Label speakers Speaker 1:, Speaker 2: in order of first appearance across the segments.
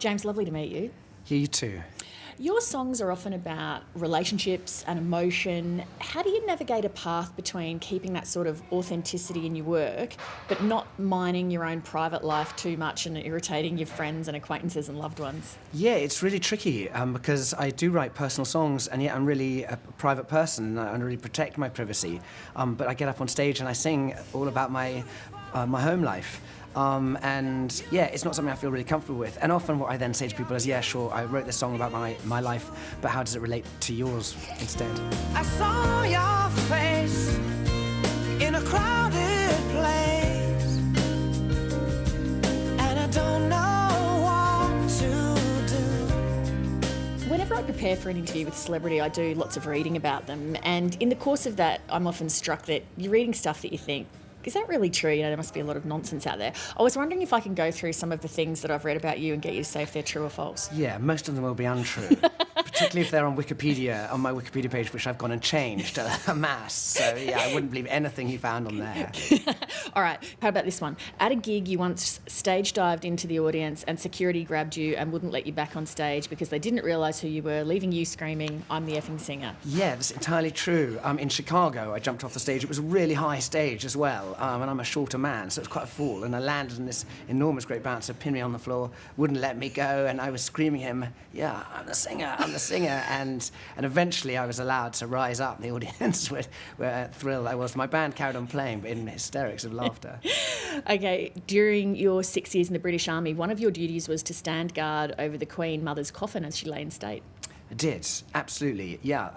Speaker 1: James, lovely to meet you.
Speaker 2: Yeah, you too.
Speaker 1: Your songs are often about relationships and emotion. How do you navigate a path between keeping that sort of authenticity in your work, but not mining your own private life too much and irritating your friends and acquaintances and loved ones?
Speaker 2: Yeah, it's really tricky because I do write personal songs, and yet I'm really a private person. I really protect my privacy. But I get up on stage and I sing all about my home life. And yeah, it's not something I feel really comfortable with. And often what I then say to people is, yeah, sure, I wrote this song about my life, but how does it relate to yours instead?
Speaker 3: I saw your face in a crowded place, and I don't know what to do.
Speaker 1: Whenever I prepare for an interview with a celebrity, I do lots of reading about them. And in the course of that, I'm often struck that you're reading stuff that you think, is that really true? You know, there must be a lot of nonsense out there. I was wondering if I can go through some of the things that I've read about you and get you to say if they're true or false.
Speaker 2: Yeah, most of them will be untrue. Particularly if they're on Wikipedia, on my Wikipedia page, which I've gone and changed a mass. So yeah, I wouldn't believe anything you found on there.
Speaker 1: All right, how about this one? At a gig, you once stage dived into the audience and security grabbed you and wouldn't let you back on stage because they didn't realise who you were, leaving you screaming, "I'm the effing singer."
Speaker 2: Yeah, that's entirely true. In Chicago, I jumped off the stage. It was a really high stage as well, and I'm a shorter man, so it was quite a fall. And I landed in this enormous great bouncer, pinned me on the floor, wouldn't let me go, and I was screaming at him, "Yeah, I'm the singer, I'm the singer." And eventually I was allowed to rise up. The audience were thrilled I was. My band carried on playing, but in hysterics of laughter.
Speaker 1: Okay, during your 6 years in the British Army, one of your duties was to stand guard over the Queen Mother's coffin as she lay in state.
Speaker 2: I did, absolutely, yeah.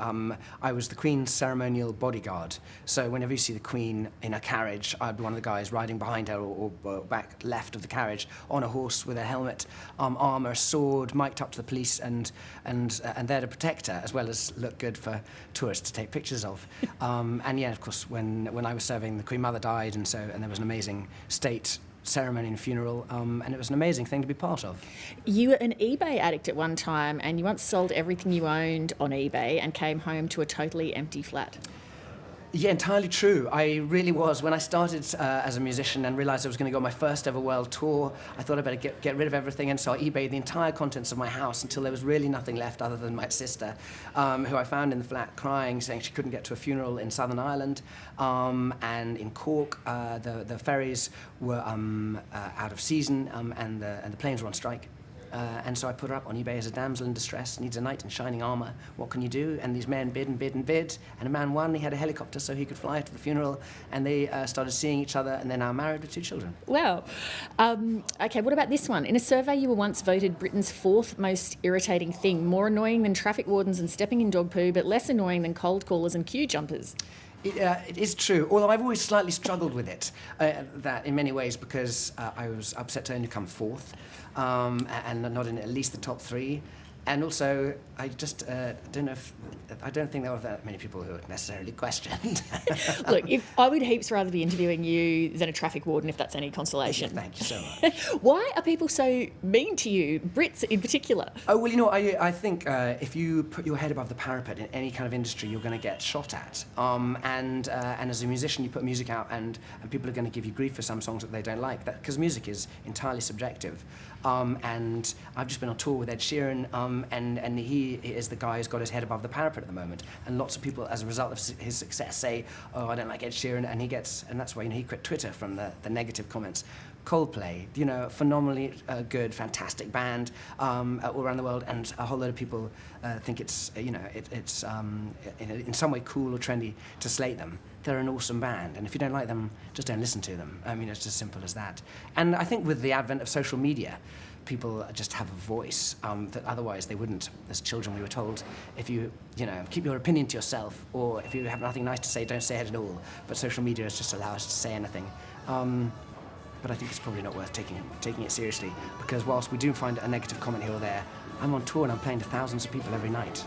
Speaker 2: I was the Queen's ceremonial bodyguard. So whenever you see the Queen in a carriage, I'd be one of the guys riding behind her or back left of the carriage on a horse with a helmet, armour, sword, mic'd up to the police, and there to protect her, as well as look good for tourists to take pictures of. And yeah, of course, when I was serving, the Queen Mother died, and there was an amazing state ceremony and funeral, and it was an amazing thing to be part of.
Speaker 1: You were an eBay addict at one time, and you once sold everything you owned on eBay and came home to a totally empty flat.
Speaker 2: Yeah, entirely true. I really was. When I started as a musician and realised I was going to go on my first ever world tour, I thought I'd better get rid of everything, and so I eBayed the entire contents of my house until there was really nothing left other than my sister, who I found in the flat crying, saying she couldn't get to a funeral in Southern Ireland, and in Cork the ferries were out of season, and the planes were on strike. And so I put her up on eBay as a damsel in distress, needs a knight in shining armour. What can you do? And these men bid and bid and bid. And a man won. He had a helicopter so he could fly to the funeral. And they started seeing each other, and they're now married with 2 children.
Speaker 1: Wow. Okay, what about this one? In a survey, you were once voted Britain's 4th most irritating thing, more annoying than traffic wardens and stepping in dog poo, but less annoying than cold callers and queue jumpers.
Speaker 2: It is true, although I've always slightly struggled with it, that in many ways, because I was upset to only come 4th, and not in at least the top 3. And also, I just I don't think there were that many people who were necessarily questioned.
Speaker 1: Look, I would heaps rather be interviewing you than a traffic warden, if that's any consolation.
Speaker 2: Thank you so much.
Speaker 1: Why are people so mean to you, Brits in particular?
Speaker 2: Oh, well, I think if you put your head above the parapet in any kind of industry, you're going to get shot at. And as a musician, you put music out, and people are going to give you grief for some songs that they don't like, because music is entirely subjective. And I've just been on tour with Ed Sheeran, and he is the guy who's got his head above the parapet at the moment. And lots of people, as a result of his success, say, "Oh, I don't like Ed Sheeran," and that's why he quit Twitter from the negative comments. Coldplay, phenomenally good, fantastic band all around the world, and a whole lot of people think it's in some way cool or trendy to slate them. They're an awesome band, and if you don't like them, just don't listen to them. I mean, it's as simple as that. And I think with the advent of social media, people just have a voice that otherwise they wouldn't. As children, we were told, if you keep your opinion to yourself, or if you have nothing nice to say, don't say it at all. But social media has just allowed us to say anything. But I think it's probably not worth taking it seriously, because whilst we do find a negative comment here or there, I'm on tour and I'm playing to thousands of people every night.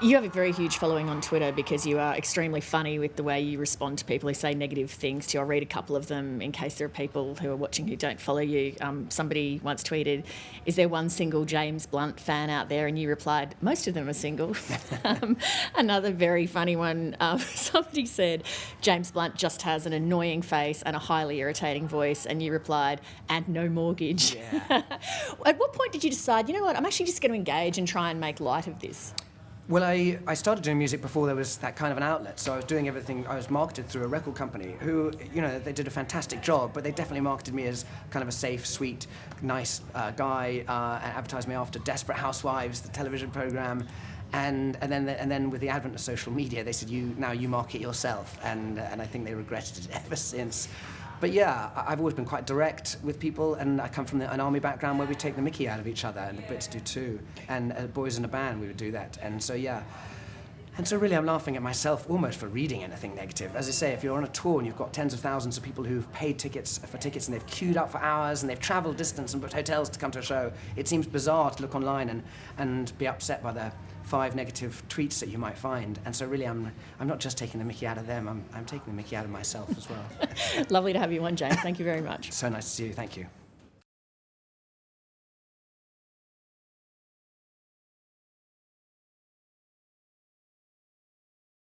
Speaker 1: You have a very huge following on Twitter because you are extremely funny with the way you respond to people who say negative things to you. I'll read a couple of them in case there are people who are watching who don't follow you. Somebody once tweeted, "Is there one single James Blunt fan out there?" And you replied, "Most of them are single." Another very funny one, somebody said, "James Blunt just has an annoying face and a highly irritating voice." And you replied, "And no mortgage."
Speaker 2: Yeah.
Speaker 1: At what point did you decide, you know what, I'm actually just going to engage and try and make light of this?
Speaker 2: Well, I started doing music before there was that kind of an outlet, so I was doing everything. I was marketed through a record company who, you know, they did a fantastic job, but they definitely marketed me as kind of a safe, sweet, nice guy, and advertised me after Desperate Housewives, the television program. And then with the advent of social media, they said, now you market yourself, and I think they regretted it ever since. But yeah, I've always been quite direct with people, and I come from an army background where we take the mickey out of each other, and the Brits do too. And boys in a band, we would do that. And so yeah. And so really I'm laughing at myself almost for reading anything negative. As I say, if you're on a tour and you've got tens of thousands of people who've paid tickets and they've queued up for hours and they've travelled distance and booked hotels to come to a show, it seems bizarre to look online and be upset by the 5 negative tweets that you might find. And so really I'm not just taking the mickey out of them, I'm taking the mickey out of myself as well.
Speaker 1: Lovely to have you on, James. Thank you very much.
Speaker 2: So nice to see you, thank you.